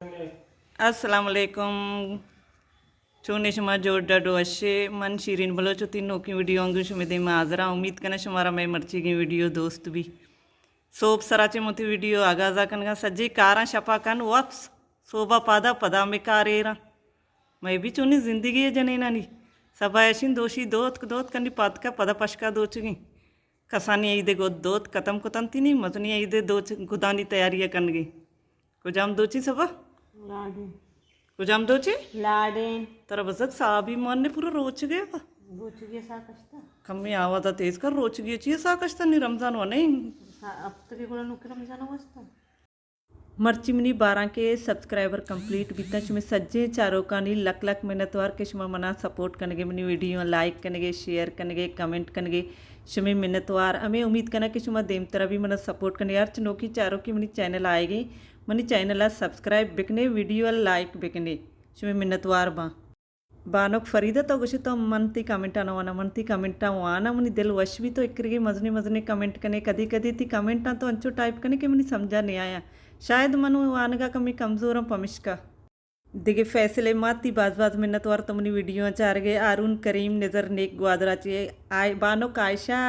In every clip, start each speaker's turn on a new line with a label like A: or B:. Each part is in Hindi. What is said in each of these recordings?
A: अस्सलाम वालेकुम। चूने शुमा जोड़ डाडो अशे मन शीरीन बलोचो तीनों की वीडियो अंगू शुमे दे माजरा उम्मीद करना शुमारा मैं मर्ची की वीडियो दोस्त भी सोप सराचे मोती वीडियो आगाजा कनगा सज्जे कारा शपा कन वापस सोबा पादा पदा में कारेरा मैं भी चुनी जिंदगी है जने नानी सबा ऐसी दोषी दोत दोत कनी पाद का पदा पशका दोचगी कसानी ईदे गोद दोत कतम कुतन तीनी मजनी ईदे दोच गुदानी तैयारियां कनगी कुजाम दोची सबा कुजाम दोची
B: लाडेन
A: तर बसक साबी मन ने पूरा रोच गया
B: रोचगे साकस्ता
A: कमी आवाज तेज कर रोच गई चाहिए साकस्ता नहीं रमजान हो नहीं
B: अब तक కూడా నువ్వు రంజాన్ వస్తా
A: मर्ची मनी 12 के सब्सक्राइबर कंप्लीट बीता में सज्जे चारों का नहीं लक लक मिन्नतवार के शुमा मना सपोर्ट करने मनी वीडियो लाइक करने शेयर करने कमेंट करने शुमे मिन्नतवार हमें उम्मीद करना कि शुमा देम तरह भी मना सपोर्ट करने यार चनो की चारों की मनी चैनल आएगी मनी चैनल सब्सक्राइब बिकने वीडियो लाइक बिकने शुमे मिन्नतवार बानोक फरीदा तो कुछ तो मनती कमेंट आना वाना मनती कमेंट आना मनी दिल वश भी तो एक मजने मजने कमेंट करने कदी कदी थी कमेंट तो अंचो टाइप करने के मनी समझा नहीं आया शायद मनु आनगा कमी कमज़ोर पमिश का दिगे फैसले माती बाज बाज मिन्नतवार तो मनी वीडियो चार गए आरून करीम नज़र नेक ग्वादरा चाहिए आय बानोक आयशा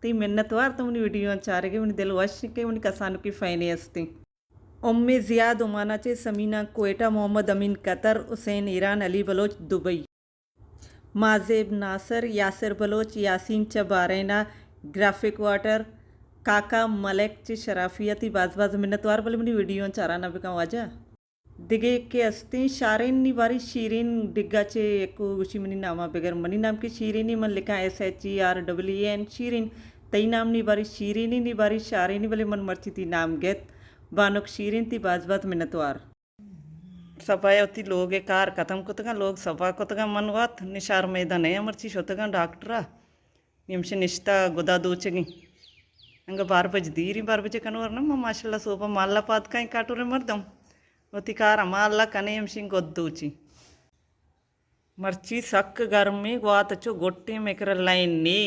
A: ती मिन्नतवार तो मनी वीडियो चार गए मनी दिल वश के मनी कसानों की फ़ैनी हस्ती उम्मे ज़ियाद उमाना चे Samina Quetta Mohammad Amin Qatar Hussain Iran Ali Baloch Dubai माजेब नासर यासिर बलोच यासीन चबारेना ग्राफिक वाटर काका मलक चे शराफियती बाज बाज मिन्नतवार बल मनी वीडियो चारा ना बिका वाजा दिगे के अस्ती शारीन निवारी शीरीन डिग्गा चे एको गुशी मनी नामा बगैर मनी नाम की शीरीनी मन लिखा SHEREEN शीरीन तई नाम निवारी शीरीनी निवारी शारीनी बले मन मर्ची थी नाम गेत बानोक शीरीन थी बाज बाज मिन्नतवार सफायती लोग कार खत्म कुतगा लोग सफा कुतगा मनवात निशार मैदान है मर्ची शोतगा डॉक्टरा निमशे निश्ता गुदा दोचगी हंग 12 बजे दीरी 12 बजे कनवर नम्मा माशाल्लाह सोबा माल्ला पाद का काटूरे मर्दम वती कार माल्ला कने सिंह गोद्दूची मर्ची सक गर्मी गुआत अच्छो गोट्टी में कर लाइन नी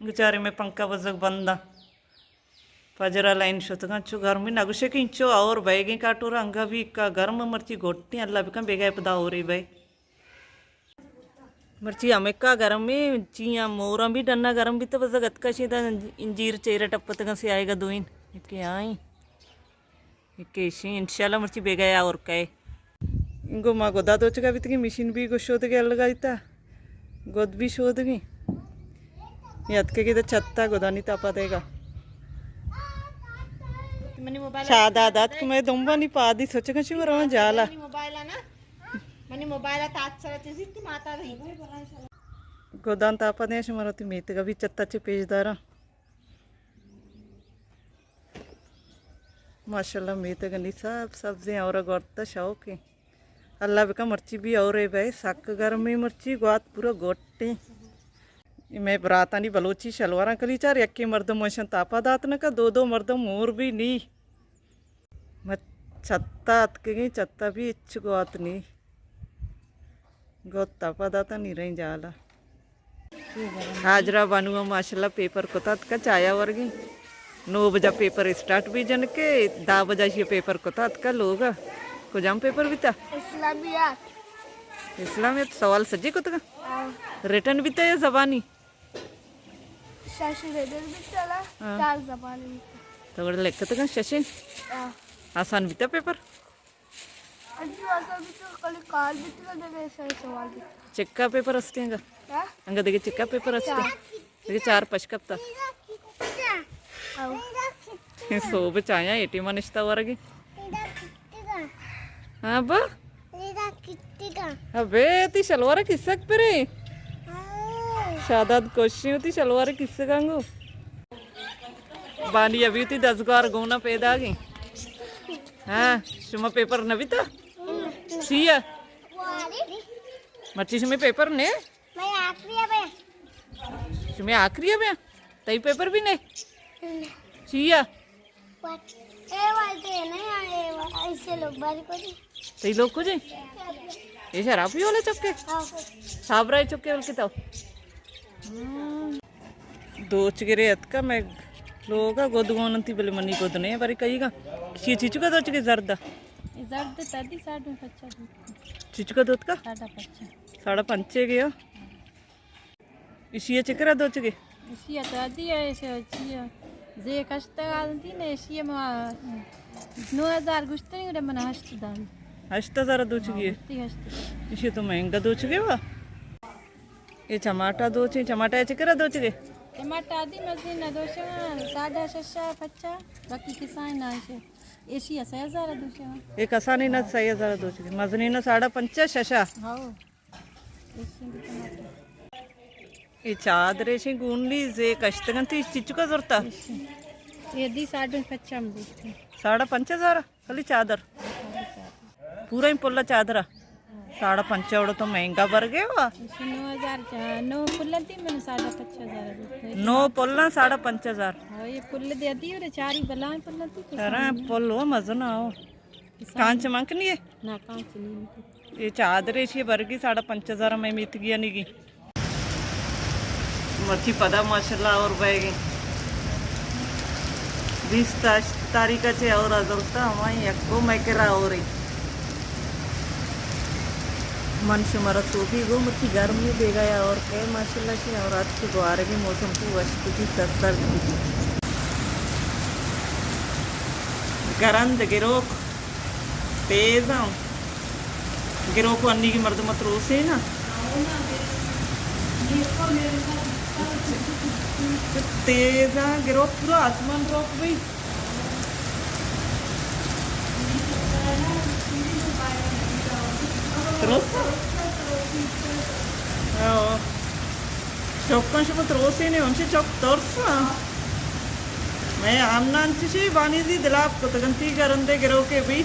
A: गुचारे में पंखा बजक बंदा फजरा लाइन शोतगा अच्छो गर्मी नगुशे की इंचो और बैगे काटूरा हंगा भी का गर्म मर्ची गोट्टी अल्लाह भी का बेगा पदा हो रही भाई मर्ची अमेका गरम में चिया मोरा भी डन्ना गरम भी तो बस गतका सीधा इंजीर चेहरा टप्पत से आएगा दोइन इनके आई इनके इसी इंशाल्लाह मर्ची बेगाया और कहे इनको माँ गोदा तो चुका भी तक मशीन भी को शोध के अलग था गोद भी शोध गई याद के तो छत्ता गोदा नहीं तापा देगा शादा दात को मैं दुम्बा नहीं पा दी सोचा कशी मरो जाला मनी मोबाइल गोदान तापा दे मरती मेत का भी चत्ता पेजदारा माशाल्लाह मेत गनी सब सब्जियां और गोरता शौक है अल्लाह भी का मर्ची भी और है भाई सक गर्म में मर्ची गुआत पूरा गोटे मैं बराता नहीं बलोची शलवारा कली चार यक्के मर्दम मोशन तापा दात न का दो मर्दम मोर भी नहीं मैं छत्ता अतके गई छत्ता भी इच्छ गुआत नहीं गोता पदाता नहीं रही जाला हाजरा बनूआ माशाल्लाह पेपर को तत् का चाया वर्गी 9 बजा पेपर स्टार्ट भी जन के 10 बजा ये पेपर को तत् का लोग को जाम पेपर भी था इस्लामियत सवाल सज्जे को तक रिटर्न भी था या जबानी तो लेख तक शशिन आसान भी था पेपर चिक्का पेपर असते हंगा देखिए चिक्का पेपर असते देखिए 4 पशकप्ता सो बचाया एटी मनिश्ता वरगे हाँ बा अबे ती शलवार किसक पे रे शादात कोशी होती शलवार किससे कांगो बानी अभी थी 10 बार गोना पैदा गई हाँ शुमा पेपर नवी था सिया मर्ची शुमे पेपर ने मैं आखरी है तई पेपर भी ने सिया तई लोग को जे ये शराब भी वाले चक्के साबरा चक्के बोल के तो दोच गिरे अतका मैं लोग गोदगोनंती बले मनी गोदने बारी कई का शी चीचू का दोच के जर्दा
C: जर्द तदी साढ़े बच्चा
A: चिचका दूध का
C: साढ़ा बच्चा
A: 5.5 गया इसी चिकरा दो चगे
C: इसी तदी है ऐसे अच्छी जे कष्ट गालती ने इसी में 9000 गुश्तनी उरे मना हस्त दान
A: 8,000 दो चगे
C: हस्त
A: इसी तो महंगा दो चगे वा ये टमाटा दो चे टमाटा चिकरा दो चगे
C: टमाटर आदि मजीन दोशा 6.5 बच्चा बाकी किसान ना ऐसे एसी 6000 दोशा
A: एक असानी ना 6,000 दो चगे मजनी ना 5.5 शशा
C: हां एसी टमाटर
A: ये चादरे से गुनली जे कष्टगंती चिचका जरता
C: ये दी 5.5 में देखते
A: 5,500 खाली चादर पूरा ही पोला चादरा 5.5 तो महंगा बर गया वा
C: 9000 9 पुल्लती मैंने 5.5
A: 9 पोला 5.5
C: हाँ ये पुल्ल दे दी और चारी बलाएं पुल्लती
A: अरे पोल हो मजा ना आओ कांच मंक नहीं है
C: ना कांच नहीं
A: ये चादरे से बरगी 5.5 में मित गया नहीं की मच्छी पदा माशाल्लाह और बैगी 20 तारीख से और अजलता हमारी एक्को मैकेरा हो रही मन से मरा सोफी गो मुझी गर्मी दे गया और कह माशाल्लाह से और आज के द्वार के मौसम को वस्तु की 70 गरंद गिरोक तेज आऊँ गिरोक को अन्नी की मर्द मत रोसे ना तेज आ गिरोक पूरा आसमान रोक भाई चौकां से मत रोसे ने उनसे चौक तोरसा मैं आमना अंची से बानी दी दिलाप को तगंती करंदे गिरो के भी